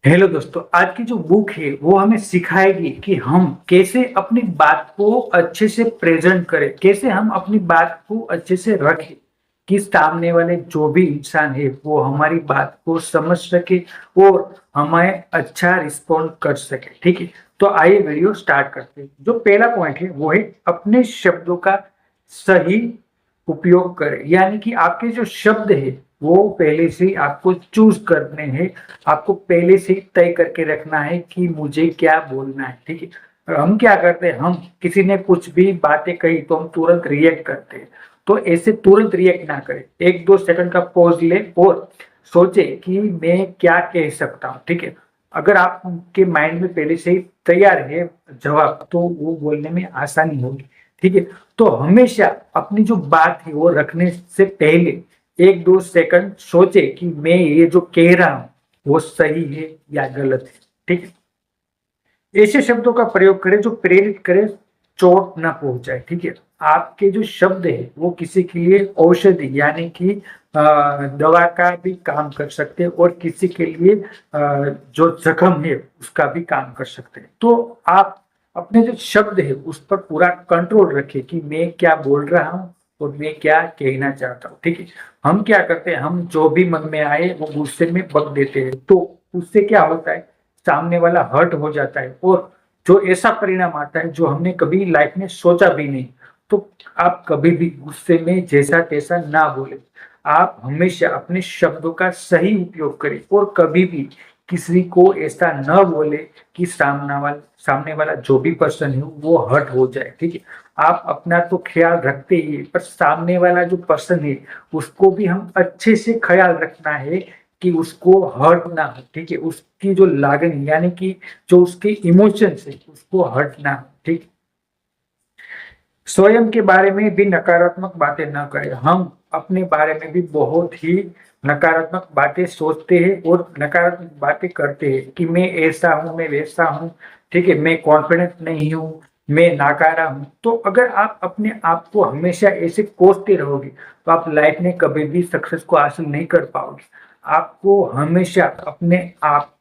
Hello दोस्तों, आज की जो बुक है वो हमें सिखाएगी कि हम कैसे अपनी बात को अच्छे से प्रेजेंट करें, कैसे हम अपनी बात को अच्छे से रखें कि सामने वाले जो भी इंसान है वो हमारी बात को समझ सके और हमें अच्छा रिस्पॉन्ड कर सके। ठीक है, तो आइए वीडियो स्टार्ट करते हैं। जो पहला पॉइंट है वो है अपने शब्दों का सही उपयोग करें। यानी कि आपके जो शब्द है वो पहले से ही आपको चूज करने हैं, आपको पहले से ही तय करके रखना है कि मुझे क्या बोलना है। ठीक है, और हम क्या करते हैं, हम किसी ने कुछ भी बातें कही तो हम तुरंत रिएक्ट करते हैं। तो ऐसे तुरंत रिएक्ट ना करें, एक दो सेकंड का पॉज ले और सोचे कि मैं क्या कह सकता हूँ। ठीक है, अगर आपके माइंड में पहले से ही तैयार है जवाब तो वो बोलने में आसानी होगी। ठीक है, तो हमेशा अपनी जो बात है वो रखने से पहले एक दो सेकंड सोचे कि मैं ये जो कह रहा हूं वो सही है या गलत है। ठीक है, ऐसे शब्दों का प्रयोग करें जो प्रेरित करे, चोट ना पहुंचाए। ठीक है, आपके जो शब्द है वो किसी के लिए औषधि यानी कि दवा का भी काम कर सकते हैं और किसी के लिए जो जख्म है उसका भी काम कर सकते हैं। तो आप अपने जो शब्द है उस पर पूरा कंट्रोल रखें कि मैं क्या बोल रहा हूँ और मैं क्या कहना चाहता हूँ। ठीक है, हम क्या करते हैं, हम जो भी मन में आए वो गुस्से में बक देते हैं, तो उससे क्या होता है, सामने वाला हर्ट हो जाता है और जो ऐसा परिणाम आता है जो हमने कभी लाइफ में सोचा भी नहीं। तो आप कभी भी गुस्से में जैसा तैसा ना बोले, आप हमेशा अपने शब्दों का सही उपयोग करें और कभी भी किसी को ऐसा न बोले कि सामने वाला जो भी पर्सन है वो हर्ट हो जाए। ठीक है, आप अपना तो ख्याल रखते ही है, पर सामने वाला जो पर्सन है उसको भी हम अच्छे से ख्याल रखना है कि उसको हर्ट ना हो। ठीक है, उसकी जो लागन यानी कि जो उसके इमोशंस है उसको हर्ट ना हो। ठीक, स्वयं के बारे में भी नकारात्मक बातें ना करें। हम अपने बारे में भी बहुत ही नकारात्मक बातें सोचते हैं और नकारात्मक बातें करते हैं कि मैं ऐसा हूं, मैं वैसा हूं। ठीक है, मैं कॉन्फिडेंट नहीं हूं, मैं नाकारा हूं। तो अगर आप अपने आप को हमेशा ऐसे कोसते रहोगे तो आप लाइफ में कभी भी सक्सेस को हासिल नहीं कर पाओगे। आपको हमेशा अपने आप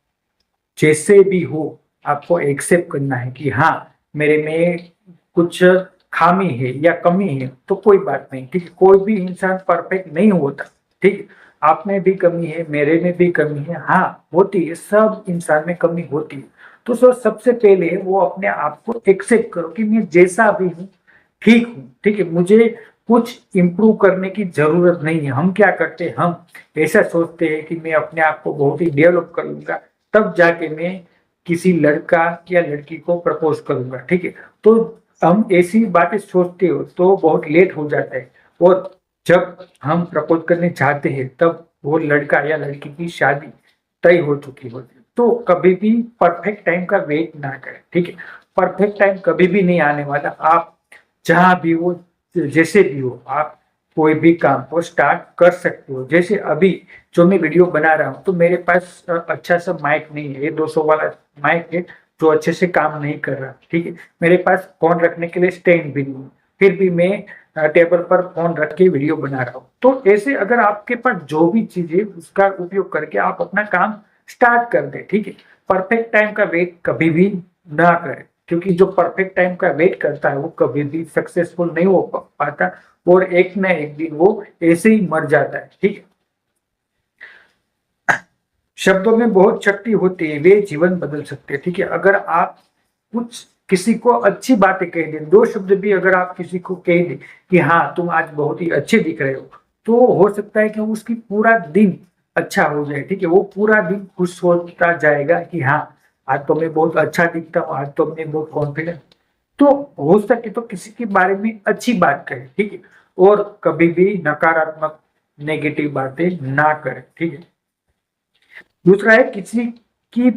जैसे भी हो आपको एक्सेप्ट करना है कि हाँ, मेरे में कुछ खामी है या कमी है तो कोई बात नहीं। ठीक है, कोई भी इंसान परफेक्ट नहीं होता। ठीक है, आप में भी कमी है, मेरे में भी कमी है, हाँ होती है, सब इंसान में कमी होती है। तो सबसे पहले वो अपने आप को एक्सेप्ट करो कि मैं जैसा भी हूँ ठीक हूँ। ठीक है, मुझे कुछ इम्प्रूव करने की जरूरत नहीं है। हम क्या करते हैं, हम ऐसा सोचते हैं कि मैं अपने आप को बहुत ही डेवलप कर लूंगा तब जाके मैं किसी लड़का या लड़की को प्रपोज करूंगा। ठीक है, तो हम ऐसी बातें सोचते हो तो बहुत लेट हो जाता है और जब हम प्रपोज करने चाहते हैं तब वो लड़का या लड़की की शादी तय हो चुकी होती है। तो कभी भी परफेक्ट टाइम का वेट ना करें। ठीक है, परफेक्ट टाइम कभी भी नहीं आने वाला। आप जहां भी हो, जैसे भी हो, आप कोई भी काम को स्टार्ट कर सकते हो। जैसे अभी जो मैं वीडियो बना रहा हूँ तो मेरे पास अच्छा सा माइक नहीं है, ये 200 वाला माइक है जो अच्छे से काम नहीं कर रहा। ठीक है, मेरे पास फोन रखने के लिए स्टैंड भी नहीं है, फिर भी मैं टेबल पर फोन रख के वीडियो बना रहा हूँ। तो ऐसे अगर आपके पास जो भी चीज है उसका उपयोग करके आप अपना काम स्टार्ट कर दे। ठीक है, परफेक्ट टाइम का वेट कभी भी ना करें, क्योंकि जो परफेक्ट टाइम का वेट करता है वो कभी भी सक्सेसफुल नहीं हो पाता और एक ना एक दिन वो ऐसे ही मर जाता है। ठीक है, शब्दों में बहुत शक्ति होती है, वे जीवन बदल सकते हैं। ठीक है, अगर आप कुछ किसी को अच्छी बातें कह दें, दो शब्द भी अगर आप किसी को कह दें कि हाँ तुम आज बहुत ही अच्छे दिख रहे हो, तो हो सकता है कि उसकी पूरा दिन अच्छा हो जाए। ठीक है, वो पूरा दिन खुश होता जाएगा कि हाँ आज तो मैं बहुत अच्छा दिखता हूँ, आज तो मैं बहुत कॉन्फिडेंट। तो हो सके तो किसी के बारे में अच्छी बात करें। ठीक है, और कभी भी नकारात्मक नेगेटिव बातें ना करें। ठीक है, दूसरा है की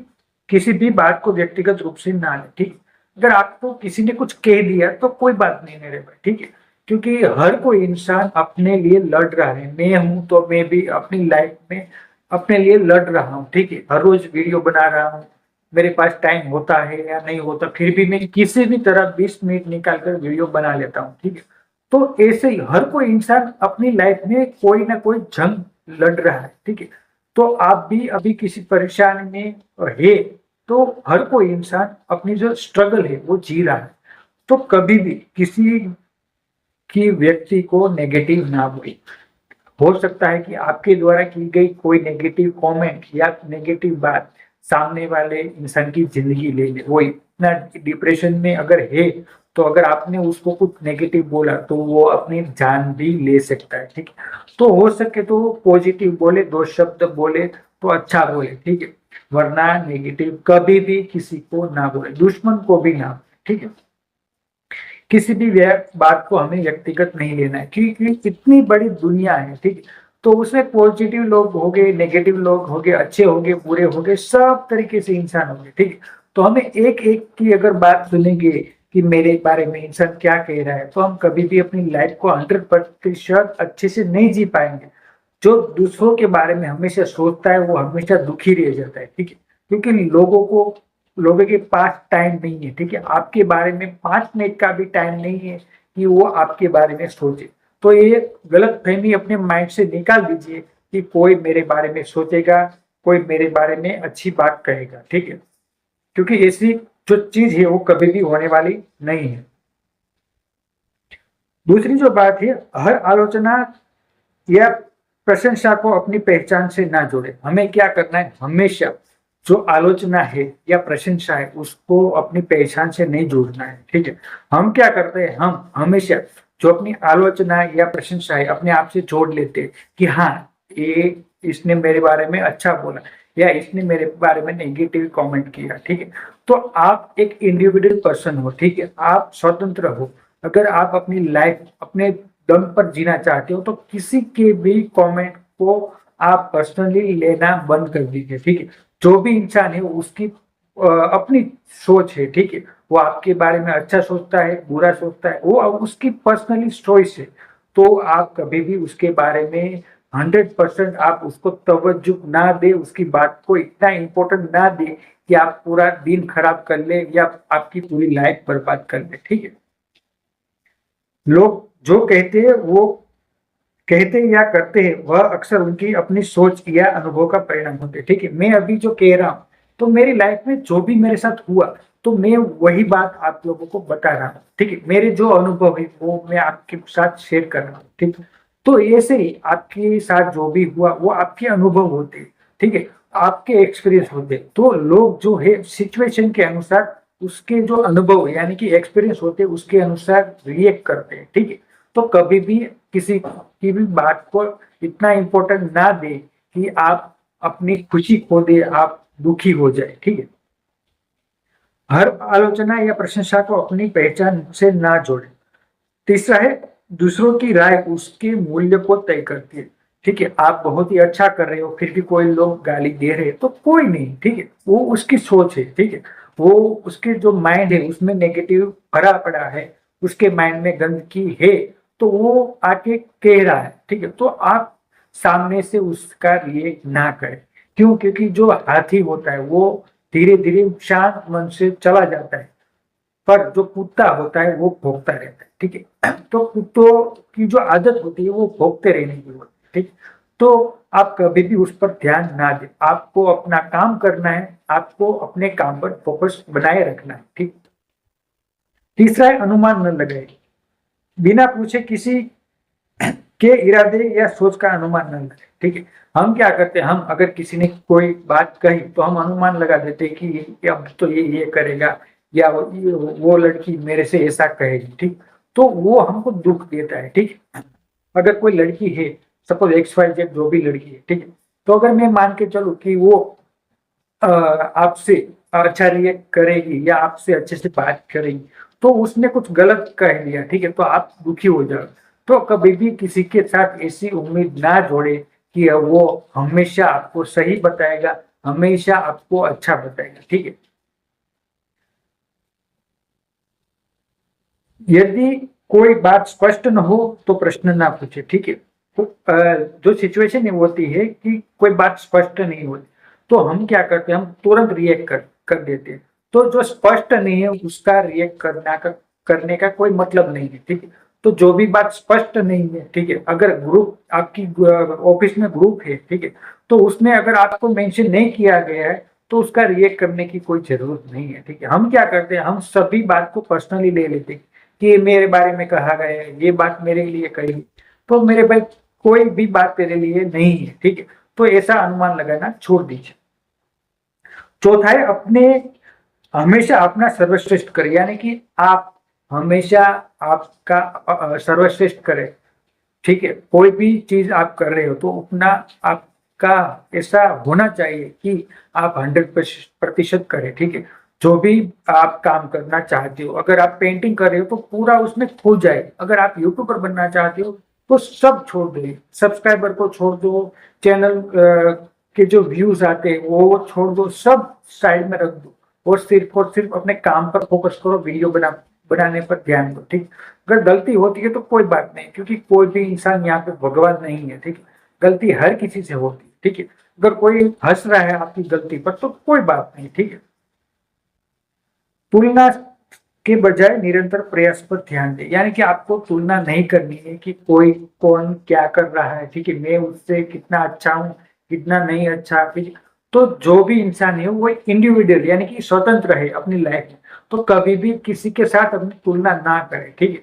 किसी भी बात को व्यक्तिगत रूप से ना ले। ठीक, अगर आपको किसी ने कुछ कह दिया तो कोई बात नहीं मेरे भाई। ठीक है, क्योंकि हर कोई इंसान अपने लिए लड़ रहा है। मैं हूं तो मैं भी अपनी लाइफ में अपने लिए लड़ रहा हूँ। ठीक है, हर रोज वीडियो बना रहा हूँ, मेरे पास टाइम होता है या नहीं होता फिर भी मैं किसी भी तरह 20 मिनट निकाल कर वीडियो बना लेता हूँ। ठीक है, तो ऐसे ही हर कोई इंसान अपनी लाइफ में कोई ना कोई जंग लड़ रहा है। ठीक है, तो आप भी अभी किसी परेशानी में है, तो हर कोई इंसान अपनी जो स्ट्रगल है वो जी रहा है। तो कभी भी किसी की व्यक्ति को नेगेटिव ना बोले। हो सकता है कि आपके द्वारा की गई कोई नेगेटिव कमेंट या नेगेटिव बात सामने वाले इंसान की जिंदगी ले ले। वो इतना डिप्रेशन में अगर है, तो अगर आपने उसको कुछ नेगेटिव बोला तो वो अपनी जान भी ले सकता है। ठीक है, तो हो सके तो पॉजिटिव बोले, दो शब्द बोले तो अच्छा बोले। ठीक है, वरना नेगेटिव कभी भी किसी को ना बोले, दुश्मन को भी ना। ठीक है, किसी भी बात को हमें व्यक्तिगत नहीं लेना है, क्योंकि इतनी बड़ी दुनिया है। ठीक है, तो उसमें पॉजिटिव लोग होंगे, नेगेटिव लोग होंगे, अच्छे होंगे, बुरे होंगे, सब तरीके से इंसान होंगे। ठीक है, तो हमें एक एक की अगर बात सुनेंगे कि मेरे बारे में इंसान क्या कह रहा है, तो हम कभी भी अपनी लाइफ को 100% अच्छे से नहीं जी पाएंगे। जो दूसरों के बारे में हमेशा सोचता है वो हमेशा दुखी रह जाता है। ठीक है, क्योंकि लोगों के पास टाइम नहीं है। ठीक है, आपके बारे में 5 मिनट का भी टाइम नहीं है कि वो आपके बारे में सोचे। तो ये गलत फहमी अपने माइंड से निकाल दीजिए कि कोई मेरे बारे में सोचेगा, कोई मेरे बारे में अच्छी बात कहेगा। ठीक है, क्योंकि ऐसी जो चीज है वो कभी भी होने वाली नहीं है। दूसरी जो बात है, हर आलोचना या प्रशंसा को अपनी पहचान से ना जोड़े। हमें क्या करना है, हमेशा जो आलोचना है या प्रशंसा है उसको अपनी पहचान से नहीं जोड़ना है। ठीक है, हम क्या करते हैं, हम हमेशा जो अपनी आलोचना या प्रशंसा है अपने आप से जोड़ लेते हैं कि हाँ, ये इसने मेरे बारे में अच्छा बोला या इसने मेरे बारे में नेगेटिव कमेंट किया। ठीक है, तो आप एक इंडिविजुअल पर्सन हो। ठीक है, आप स्वतंत्र हो। अगर आप अपनी लाइफ अपने दम पर जीना चाहते हो तो किसी के भी कमेंट को आप पर्सनली लेना बंद कर दीजिए। ठीक है, जो भी इंसान है उसकी अपनी सोच है। ठीक है, वो आपके बारे में अच्छा सोचता है, बुरा सोचता है, वो अब उसकी पर्सनली चॉइस है। तो आप कभी भी उसके बारे में 100% आप उसको तवज्जो ना दे, उसकी बात को इतना इम्पोर्टेंट ना दे कि आप पूरा दिन खराब कर ले या आपकी पूरी लाइफ बर्बाद कर ले। ठीक है, लोग जो कहते हैं वो कहते या करते हैं वह अक्सर उनकी अपनी सोच या अनुभव का परिणाम होते हैं। ठीक है, मैं अभी जो कह रहा हूँ तो मेरी लाइफ में जो भी मेरे साथ हुआ तो मैं वही बात आप लोगों को बता रहा हूँ। ठीक है, मेरे जो अनुभव है वो मैं आपके साथ शेयर कर रहा हूँ। ठीक है, तो ऐसे ही आपके साथ जो भी हुआ वो आपके अनुभव होते हैं। ठीक है, आपके एक्सपीरियंस होते हैं। तो लोग जो है सिचुएशन के अनुसार उसके जो अनुभव यानी कि एक्सपीरियंस होते हैं उसके अनुसार रिएक्ट करते हैं। ठीक है, तो कभी भी किसी की भी बात को इतना इम्पोर्टेंट ना दे कि आप अपनी खुशी खो दे, आप दुखी हो जाए। ठीक है, हर आलोचना या प्रशंसा को अपनी पहचान से ना जोड़े। तीसरा है, दूसरों की राय उसके मूल्य को तय करती है। ठीक है, आप बहुत ही अच्छा कर रहे हो फिर भी कोई लोग गाली दे रहे हैं तो कोई नहीं। ठीक है, वो उसकी सोच है। ठीक है, वो उसके जो माइंड है उसमें नेगेटिव भरा पड़ा है, उसके माइंड में गंदगी है, तो वो आके कह रहा है। ठीक है, तो आप सामने से उसका रिएक्ट ना करें। क्यों? क्योंकि जो हाथी होता है वो धीरे धीरे शांत मन से चला जाता है, पर जो कुत्ता होता है वो भौंकता रहता है। ठीक है, तो कुत्तों की जो आदत होती है वो भौंकते रहने की होती है। ठीक, तो आप कभी भी उस पर ध्यान ना दें। आपको अपना काम करना है, आपको अपने काम पर फोकस बनाए रखना है। ठीक, तीसरा है, अनुमान न लगाए। बिना पूछे किसी के इरादे या सोच का अनुमान न लगाए। ठीक है, हम क्या करते हैं, हम अगर किसी ने कोई बात कही तो हम अनुमान लगा देते हैं कि अब तो ये करेगा या वो लड़की मेरे से ऐसा कहेगी। ठीक, तो वो हमको दुख देता है। ठीक, अगर कोई लड़की है, सपोज XYZ जो भी लड़की है, ठीक है, तो अगर मैं मान के चलूं कि वो आपसे अच्छा रिएक्ट करेगी या आपसे अच्छे से बात करेगी, तो उसने कुछ गलत कह दिया। ठीक है, तो आप दुखी हो जाओ। तो कभी भी किसी के साथ ऐसी उम्मीद ना जोड़े कि वो हमेशा आपको सही बताएगा, हमेशा आपको अच्छा बताएगा। ठीक है, यदि कोई बात स्पष्ट न हो तो प्रश्न ना पूछे। ठीक है, तो जो सिचुएशन होती है कि कोई बात स्पष्ट नहीं होती तो हम क्या करते हैं, हम तुरंत रिएक्ट कर देते हैं। तो जो स्पष्ट नहीं है उसका रिएक्ट करने का कोई मतलब नहीं है। ठीक है, तो जो भी बात स्पष्ट नहीं है, ठीक है, अगर ग्रुप आपकी ऑफिस में ग्रुप है, ठीक है, तो उसमें अगर आपको मेंशन नहीं किया गया है तो उसका रिएक्ट करने की कोई जरूरत नहीं है, ठीक है। हम क्या करते हैं, हम सभी बात को पर्सनली ले लेते हैं कि ये मेरे बारे में कहा गया है, ये बात मेरे लिए कही, तो मेरे भाई कोई भी बात तेरे लिए नहीं है, ठीक है। तो ऐसा अनुमान लगाना छोड़ दीजिए। चौथा है, अपने हमेशा अपना सर्वश्रेष्ठ करें, यानी कि आप हमेशा आपका सर्वश्रेष्ठ करें, ठीक है। कोई भी चीज आप कर रहे हो तो अपना आपका ऐसा होना चाहिए कि आप 100% करें, ठीक है। जो भी आप काम करना चाहते हो, अगर आप पेंटिंग कर रहे हो तो पूरा उसमें खो जाए, अगर आप यूट्यूबर बनना चाहते हो तो सब छोड़ दो, सब्सक्राइबर को छोड़ दो, चैनल के जो व्यूज आते हैं वो छोड़ दो, सब साइड में रख दो और सिर्फ अपने काम पर फोकस करो, वीडियो बनाने पर ध्यान दो, ठीक। अगर गलती होती है तो कोई बात नहीं, क्योंकि कोई भी इंसान यहाँ पे भगवान नहीं है, ठीक है। गलती हर किसी से होती है, ठीक है। अगर कोई हंस रहा है आपकी गलती पर तो कोई बात नहीं, ठीक है। तुलना के बजाय निरंतर प्रयास पर ध्यान दें, यानी कि आपको तुलना नहीं करनी है कि कोई कौन क्या कर रहा है, ठीक है, मैं उससे कितना अच्छा हूँ, कितना नहीं अच्छा, ठीक है। तो जो भी इंसान है वो इंडिविजुअल यानी कि स्वतंत्र है अपनी लाइफ में, तो कभी भी किसी के साथ अपनी तुलना ना करें, ठीक है।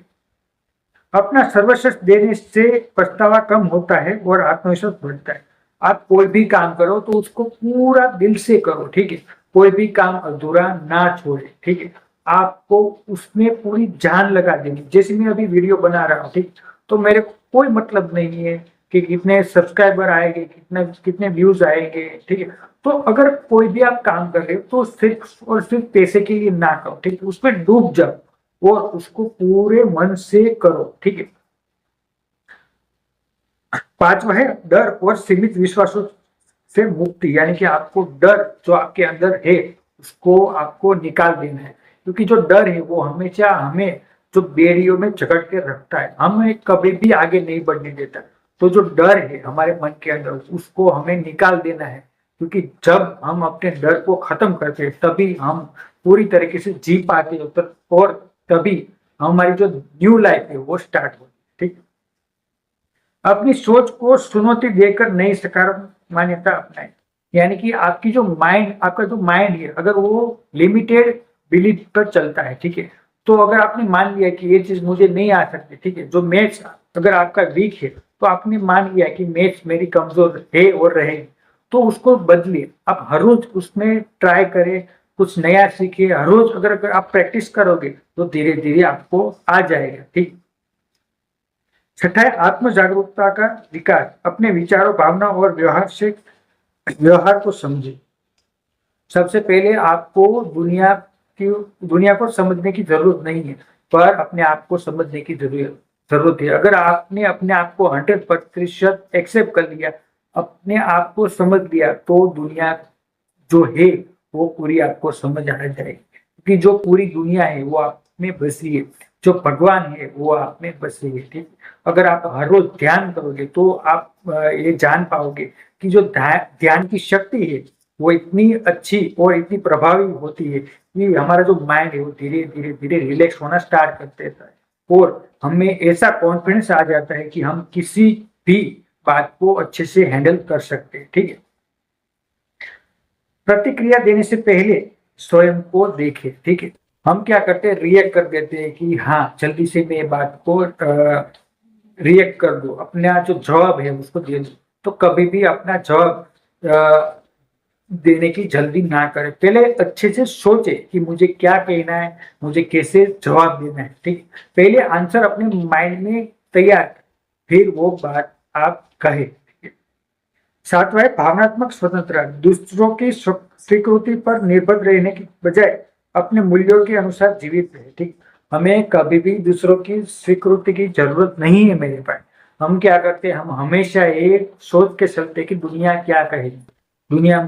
अपना सर्वश्रेष्ठ देने से पछतावा कम होता है और आत्मविश्वास बढ़ता है। आप कोई भी काम करो तो उसको पूरा दिल से करो, ठीक है। कोई भी काम अधूरा ना छोड़े, ठीक है। आपको उसमें पूरी जान लगा देनी, जैसे मैं अभी वीडियो बना रहा हूँ, ठीक, तो मेरे को कोई मतलब नहीं है कि कितने सब्सक्राइबर आएंगे, कितने कितने व्यूज आएंगे, ठीक है। तो अगर कोई भी आप काम कर रहे हो तो सिर्फ और सिर्फ पैसे के लिए ना करो, ठीक है, उसमें डूब जाओ और उसको पूरे मन से करो, ठीक है। पांचवा है, डर और सीमित विश्वासों से मुक्ति, यानी कि आपको डर जो आपके अंदर है उसको आपको निकाल देना है, क्योंकि जो डर है वो हमेशा हमें जो बेड़ियों में जकड़ के रखता है, हमें कभी भी आगे नहीं बढ़ने देता। तो जो डर है हमारे मन के अंदर उसको हमें निकाल देना है, क्योंकि जब हम अपने डर को खत्म करते हैं तभी हम पूरी तरीके से जी पाते हैं और तभी हमारी जो न्यू लाइफ है वो स्टार्ट होती है, ठीक। अपनी सोच को चुनौती देकर नई सकारात्मक मान्यता अपनाएं, यानी कि आपकी जो माइंड आपका जो माइंड है अगर वो लिमिटेड बिलीफ पर चलता है, ठीक है, तो अगर आपने मान लिया कि ये चीज मुझे नहीं आ सकती, ठीक है, जो मैथ्स अगर आपका वीक है तो आपने मान लिया कि मैथ्स मेरी कमजोर है और रहेगी, तो उसको बदलिए, आप हर रोज उसमें ट्राई करें, कुछ नया सीखिए, हर रोज अगर आप प्रैक्टिस करोगे तो धीरे धीरे आपको आ जाएगा, ठीक। छठा है, आत्म जागरूकता का विकास, अपने विचारों, भावना और व्यवहार को समझे। सबसे पहले आपको दुनिया को समझने की जरूरत नहीं है, पर अपने आप को समझने की जरूरत है। अगर आपने अपने आप को 100% एक्सेप्ट कर लिया, अपने आप को समझ लिया, तो दुनिया जो है वो पूरी आपको समझ आ जाएगी, क्योंकि जो पूरी दुनिया है वो आप में बसी है, जो भगवान है वो आप में बसी है, ठीक। अगर आप हर रोज ध्यान करोगे तो आप ये जान पाओगे कि जो ध्यान की शक्ति है वो इतनी अच्छी और इतनी प्रभावी होती है कि हमारा जो माइंड है वो धीरे धीरे धीरे रिलैक्स होना स्टार्ट कर देता है और हमें ऐसा कॉन्फिडेंस आ जाता है कि हम किसी भी बात को अच्छे से हैंडल कर सकते हैं, ठीक है। प्रतिक्रिया देने से पहले स्वयं को देखें, ठीक है। हम क्या करते हैं, रिएक्ट कर देते हैं कि हाँ जल्दी से मैं बात को रिएक्ट कर दो, अपना जो जवाब है उसको दे दो। तो कभी भी अपना जवाब देने की जल्दी ना करें, पहले अच्छे से सोचे कि मुझे क्या कहना है, मुझे कैसे जवाब देना है, ठीक। पहले आंसर अपने माइंड में तैयार, फिर वो बात आप कहे। सातवां है, भावनात्मक स्वतंत्रता, दूसरों की स्वीकृति पर निर्भर रहने की बजाय अपने मूल्यों के अनुसार जीवित रहे, ठीक। हमें कभी भी दूसरों की स्वीकृति की जरूरत नहीं है मेरे पास। हम क्या करते हैं, हम हमेशा एक सोच के चलते कि दुनिया क्या कहेगी, दुनिया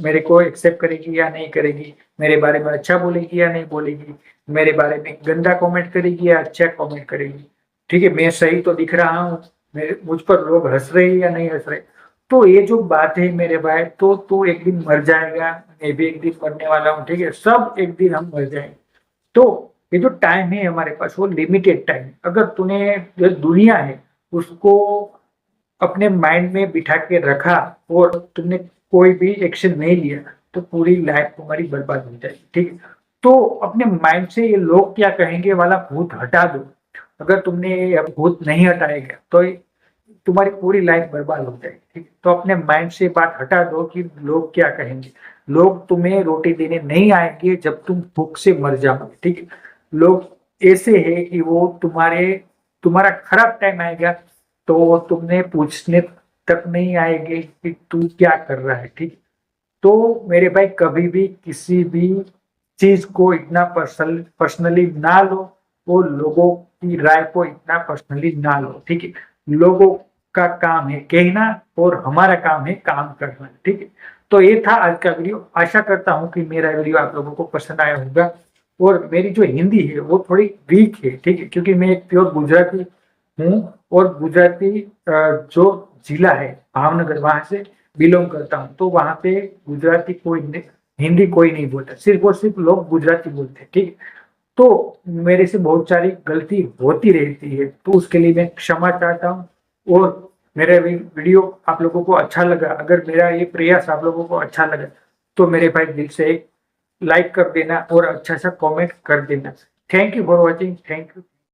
मेरे को एक्सेप्ट करेगी या नहीं करेगी, मेरे बारे में अच्छा बोलेगी या नहीं बोलेगी, मेरे बारे में गंदा कमेंट करेगी या अच्छा कमेंट करेगी, ठीक है, मैं सही तो दिख रहा हूँ, मेरे मुझ पर लोग हंस रहे हैं या नहीं हंस रहे। तो ये जो बात है मेरे भाई, तो तू एक दिन मर जाएगा, मैं भी एक दिन मरने वाला हूँ, ठीक है, सब एक दिन हम मर जाएंगे। तो ये जो टाइम है हमारे पास वो लिमिटेड टाइम। अगर तूने जो दुनिया है उसको अपने माइंड में बिठा के रखा और तुमने कोई भी एक्शन नहीं लिया तो पूरी लाइफ तुम्हारी बर्बाद हो जाएगी। ठीक है, तो अपने माइंड से ये लोग क्या कहेंगे वाला भूत हटा दो। अगर तुमने ये भूत नहीं हटाएगा तो तुम्हारी पूरी लाइफ बर्बाद हो जाएगी। ठीक है, तो अपने माइंड से बात हटा दो कि लोग क्या कहेंगे। लोग तुम्हें रोटी देने नहीं आएंगे जब तुम भूख से मर जाओगे। ठीक है, लोग ऐसे है कि वो तुम्हारा खराब टाइम आएगा तो वो तुमने पूछने तक नहीं आएंगे कि तू क्या कर रहा है। ठीक, तो मेरे भाई कभी भी किसी भी चीज को इतना पर्सनली ना लो और लोगों की राय को इतना पर्सनली ना लो। ठीक है, लोगों का काम है कहना और हमारा काम है काम करना। ठीक है, तो ये था आज का वीडियो। आशा करता हूँ कि मेरा वीडियो आप लोगों को पसंद आया होगा। और मेरी जो हिंदी है वो थोड़ी वीक है। ठीक है, क्योंकि मैं एक प्योर गुजराती हूँ और गुजराती जो जिला है भावनगर वहां से बिलोंग करता हूँ। तो वहां पे गुजराती कोई नहीं, हिंदी कोई नहीं बोलता, सिर्फ और सिर्फ लोग गुजराती बोलते हैं। ठीक है, तो मेरे से बहुत सारी गलती होती रहती है तो उसके लिए मैं क्षमा चाहता हूँ। और मेरा वीडियो आप लोगों को अच्छा लगा, अगर मेरा ये प्रयास आप लोगों को अच्छा लगा तो मेरे भाई दिल से एक लाइक कर देना और अच्छा सा कमेंट कर देना। Thank you for watching. Thank you.